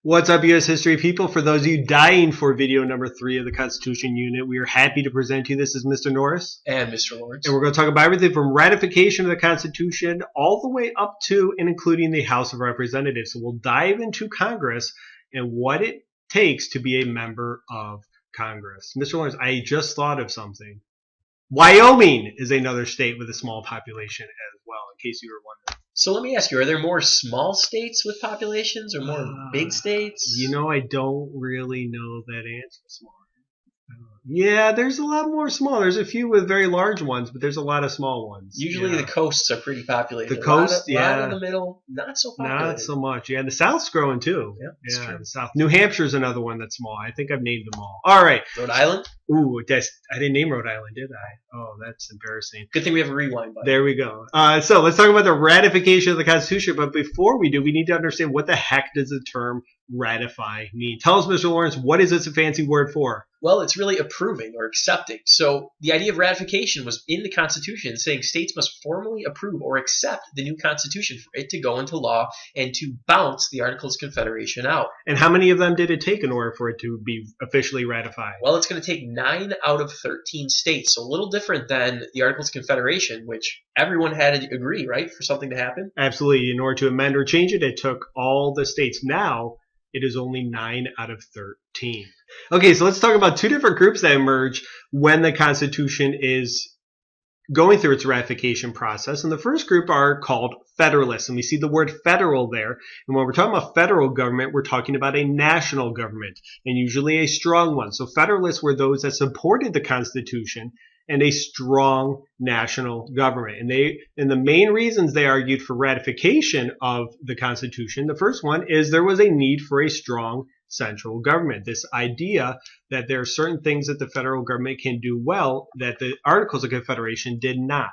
What's up, U.S. history people? For those of you dying for video number 3 of the Constitution Unit, we are happy to present to you. This is Mr. Norris. And Mr. Lawrence. And we're going to talk about everything from ratification of the Constitution all the way up to and including the House of Representatives. So we'll dive into Congress and what it takes to be a member of Congress. Mr. Lawrence, I just thought of something. Wyoming is another state with a small population as well, in case you were wondering. So let me ask you, are there more small states with populations or more big states? You know, I don't really know that answer. Small. Yeah, there's a lot more small. There's a few with very large ones, but there's a lot of small ones. Usually the coasts are pretty populated. The coast, a lot in the middle, not so populated. Not so much. Yeah, the South's growing too. Yep, yeah, the South. New Hampshire's another one that's small. I think I've named them all. All right. Rhode Island? Ooh, I didn't name Rhode Island, did I? Oh, that's embarrassing. Good thing we have a rewind button. There we go. So let's talk about the ratification of the Constitution. But before we do, we need to understand what the heck does the term ratify mean? Tell us, Mr. Lawrence, what is this a fancy word for? Well, it's really approving or accepting. So the idea of ratification was in the Constitution, saying states must formally approve or accept the new Constitution for it to go into law and to bounce the Articles of Confederation out. And how many of them did it take in order for it to be officially ratified? Well, it's going to take 9 out of 13 states, so a little different than the Articles of Confederation, which everyone had to agree, right, for something to happen? Absolutely. In order to amend or change it, it took all the states. Now, it is only 9 out of 13. Okay, so let's talk about two different groups that emerge when the Constitution is going through its ratification process. And the first group are called Federalists. And we see the word federal there. And when we're talking about federal government, we're talking about a national government, and usually a strong one. So Federalists were those that supported the Constitution and a strong national government. And the main reasons they argued for ratification of the Constitution, the first one is there was a need for a strong central government. This idea that there are certain things that the federal government can do well that the Articles of Confederation did not.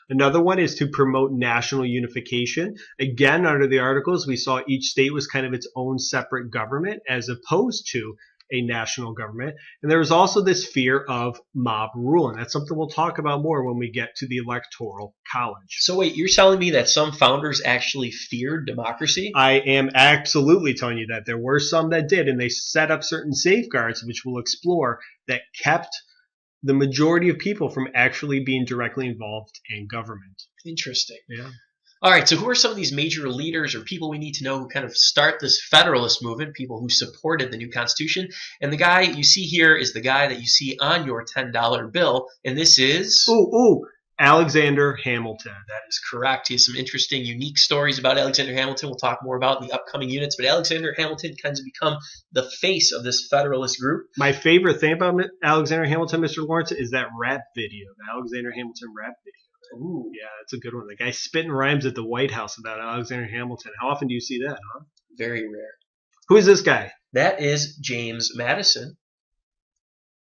Another one is to promote national unification. Again, under the Articles, we saw each state was kind of its own separate government as opposed to a national government. And there was also this fear of mob rule. And that's something we'll talk about more when we get to the Electoral College. So wait, you're telling me that some founders actually feared democracy? I am absolutely telling you that. There were some that did, and they set up certain safeguards, which we'll explore, that kept the majority of people from actually being directly involved in government. Interesting. Yeah. All right, so who are some of these major leaders or people we need to know who kind of start this Federalist movement, people who supported the new Constitution? And the guy you see here is the guy that you see on your $10 bill, and this is... Alexander Hamilton. That is correct. He has some interesting, unique stories about Alexander Hamilton. We'll talk more about in the upcoming units, but Alexander Hamilton kind of become the face of this Federalist group. My favorite thing about Alexander Hamilton, Mr. Lawrence, is that rap video, the Alexander Hamilton rap video. Ooh. Yeah, that's a good one. The guy spitting rhymes at the White House about Alexander Hamilton. How often do you see that, huh? Very rare. Who is this guy? That is James Madison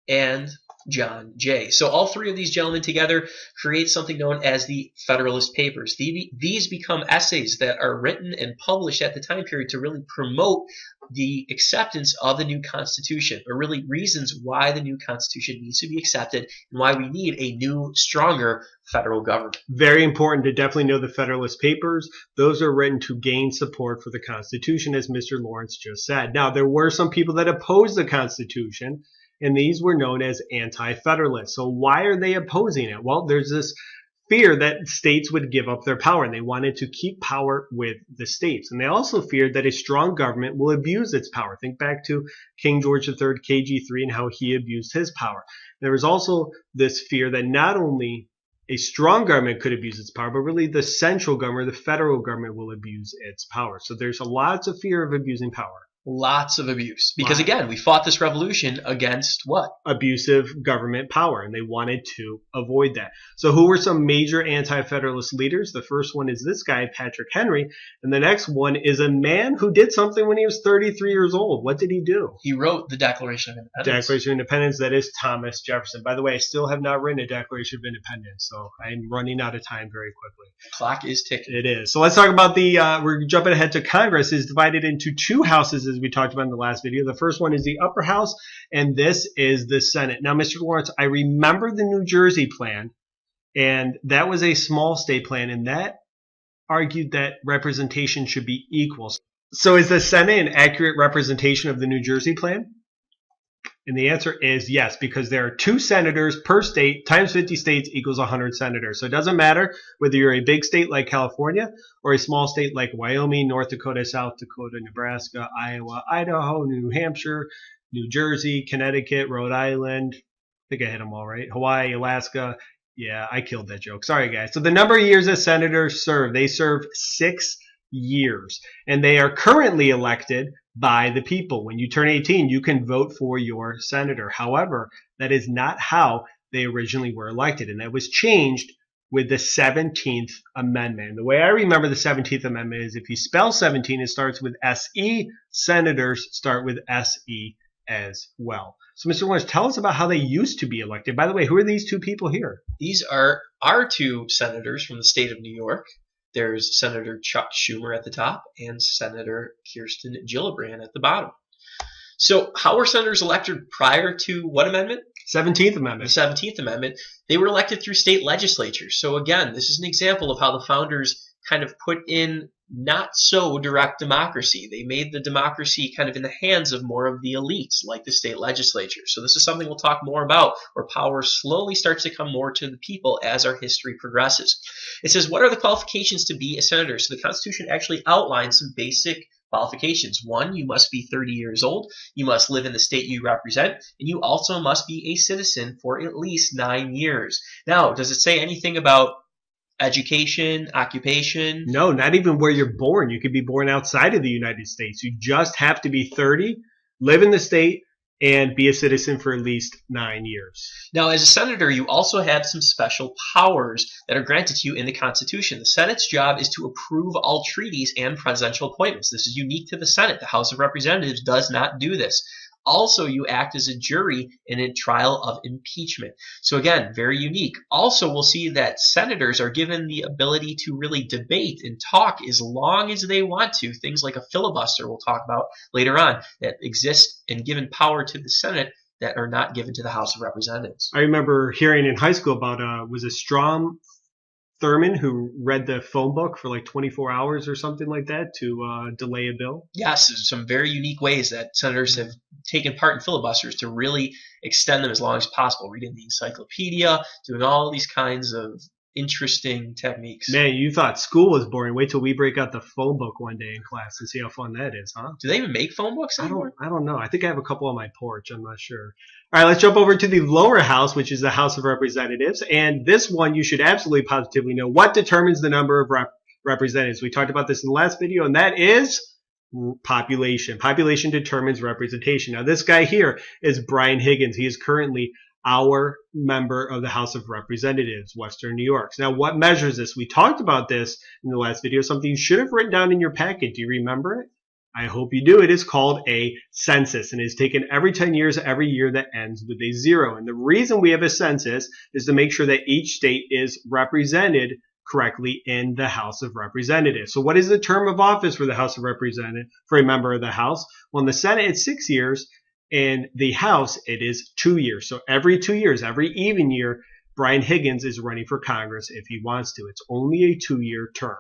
and John Jay. So all three of these gentlemen together create something known as the Federalist Papers. These become essays that are written and published at the time period to really promote the acceptance of the new Constitution, or really reasons why the new Constitution needs to be accepted and why we need a new, stronger federal government. Very important to definitely know the Federalist Papers. Those are written to gain support for the Constitution, as Mr. Lawrence just said. Now, there were some people that opposed the Constitution, and these were known as Anti-federalists. So why are they opposing it? Well, there's this fear that states would give up their power, and they wanted to keep power with the states. And they also feared that a strong government will abuse its power. Think back to King George III, KG3, and how he abused his power. There was also this fear that not only a strong government could abuse its power, but really the central government, the federal government, will abuse its power. So there's lots of fear of abusing power. Lots of abuse. Because again, we fought this revolution against what? Abusive government power, and they wanted to avoid that. So who were some major anti-federalist leaders? The first one is this guy, Patrick Henry, and the next one is a man who did something when he was 33 years old. What did he do? He wrote the Declaration of Independence. Declaration of Independence, that is Thomas Jefferson. By the way, I still have not written a Declaration of Independence, so I'm running out of time very quickly. The clock is ticking. It is. So let's talk about we're jumping ahead to Congress. Is divided into two houses, as we talked about in the last video. The first one is the upper house, and this is the Senate. Now, Mr. Lawrence, I remember the New Jersey plan, and that was a small state plan, and that argued that representation should be equal. So is the Senate an accurate representation of the New Jersey plan? And the answer is yes, because there are 2 senators per state times 50 states equals 100 senators. So it doesn't matter whether you're a big state like California or a small state like Wyoming, North Dakota, South Dakota, Nebraska, Iowa, Idaho, New Hampshire, New Jersey, Connecticut, Rhode Island. I think I hit them all right. Hawaii, Alaska. Yeah, I killed that joke. Sorry, guys. So the number of years that senators serve, they serve 6 years. And they are currently elected by the people. When you turn 18, you can vote for your senator. However, that is not how they originally were elected. And that was changed with the 17th Amendment. And the way I remember the 17th Amendment is if you spell 17, it starts with S-E. Senators start with S-E as well. So, Mr. Lawrence, tell us about how they used to be elected. By the way, who are these 2 people here? These are our 2 senators from the state of New York. There's Senator Chuck Schumer at the top and Senator Kirsten Gillibrand at the bottom. So how were senators elected prior to what amendment? 17th Amendment. The 17th Amendment. They were elected through state legislatures. So again, this is an example of how the founders kind of put in not so direct democracy. They made the democracy kind of in the hands of more of the elites, like the state legislature. So this is something we'll talk more about, where power slowly starts to come more to the people as our history progresses. It says, what are the qualifications to be a senator? So the Constitution actually outlines some basic qualifications. 1, you must be 30 years old. You must live in the state you represent. And you also must be a citizen for at least 9 years. Now, does it say anything about education, occupation? No, not even where you're born. You could be born outside of the United States. You just have to be 30, live in the state, and be a citizen for at least 9 years. Now, as a senator, you also have some special powers that are granted to you in the Constitution. The Senate's job is to approve all treaties and presidential appointments. This is unique to the Senate. The House of Representatives does not do this. Also, you act as a jury in a trial of impeachment. So again, very unique. Also, we'll see that senators are given the ability to really debate and talk as long as they want to. Things like a filibuster we'll talk about later on that exist and given power to the Senate that are not given to the House of Representatives. I remember hearing in high school about was a Strom Thurmond who read the phone book for like 24 hours or something like that to delay a bill. Yes, some very unique ways that senators have taken part in filibusters to really extend them as long as possible, reading the encyclopedia, doing all these kinds of interesting techniques. Man, you thought school was boring. Wait till we break out the phone book one day in class and see how fun that is, huh? Do they even make phone books anymore? I don't know. I think I have a couple on my porch. I'm not sure. All right, let's jump over to the lower house, which is the House of Representatives. And this one, you should absolutely positively know what determines the number of representatives. We talked about this in the last video, and that is population. Population determines representation. Now, this guy here is Brian Higgins. He is currently our member of the House of Representatives, Western New York. Now, what measures this? We talked about this in the last video, something you should have written down in your packet. Do you remember it? I hope you do. It is called a census, and it is taken every 10 years, every year that ends with a 0. And the reason we have a census is to make sure that each state is represented correctly in the House of Representatives. So what is the term of office for the House of Representatives, for a member of the House? Well, in the Senate, it's 6 years. In the House, it is 2 years. So every 2 years, every even year, Brian Higgins is running for Congress if he wants to. It's only a 2-year term.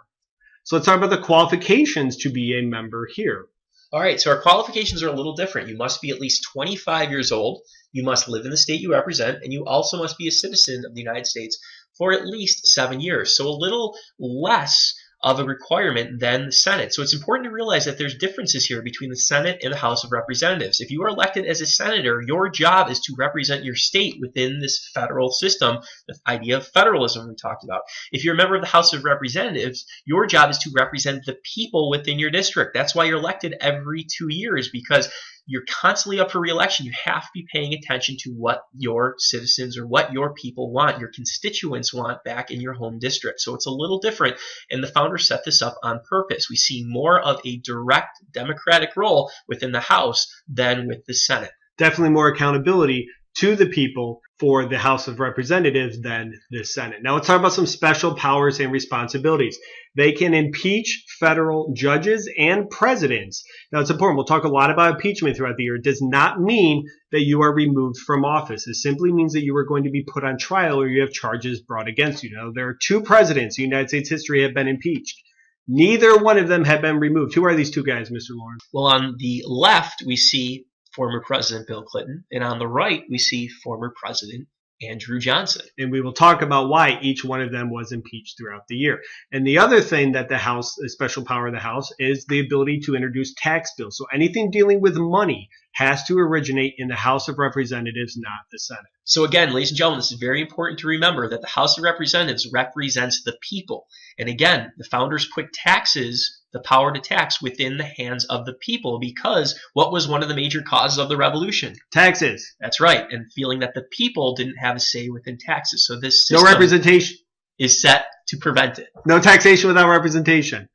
So let's talk about the qualifications to be a member here. All right, so our qualifications are a little different. You must be at least 25 years old. You must live in the state you represent, and you also must be a citizen of the United States for at least 7 years. So a little less of a requirement than the Senate. So it's important to realize that there's differences here between the Senate and the House of Representatives. If you are elected as a senator, your job is to represent your state within this federal system, the idea of federalism we talked about. If you're a member of the House of Representatives, your job is to represent the people within your district. That's why you're elected every 2 years, because you're constantly up for re-election. You have to be paying attention to what your citizens or what your people want, your constituents want back in your home district. So it's a little different, and the founders set this up on purpose. We see more of a direct democratic role within the House than with the Senate. Definitely more accountability to the people for the House of Representatives than the Senate. Now let's talk about some special powers and responsibilities. They can impeach federal judges and presidents. Now it's important. We'll talk a lot about impeachment throughout the year. It does not mean that you are removed from office. It simply means that you are going to be put on trial or you have charges brought against you. Now there are 2 presidents in United States history have been impeached. Neither one of them had been removed. Who are these two guys, Mr. Lawrence? Well, on the left, we see former President Bill Clinton, and on the right, we see former President Andrew Johnson. And we will talk about why each one of them was impeached throughout the year. And the other thing that the House, the special power of the House, is the ability to introduce tax bills. So anything dealing with money has to originate in the House of Representatives, not the Senate. So again, ladies and gentlemen, this is very important to remember that the House of Representatives represents the people. And again, the founders put taxes, the power to tax, within the hands of the people because what was one of the major causes of the revolution? Taxes. That's right, and feeling that the people didn't have a say within taxes. So this No system representation. is set to prevent it. No taxation without representation.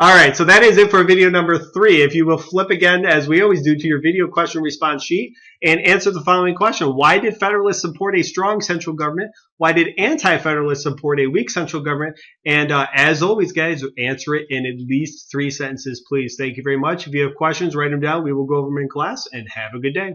All right, so that is it for video number 3. If you will flip again, as we always do, to your video question response sheet and answer the following question. Why did Federalists support a strong central government? Why did Anti-federalists support a weak central government? And as always, guys, answer it in at least 3 sentences, please. Thank you very much. If you have questions, write them down. We will go over them in class, and have a good day.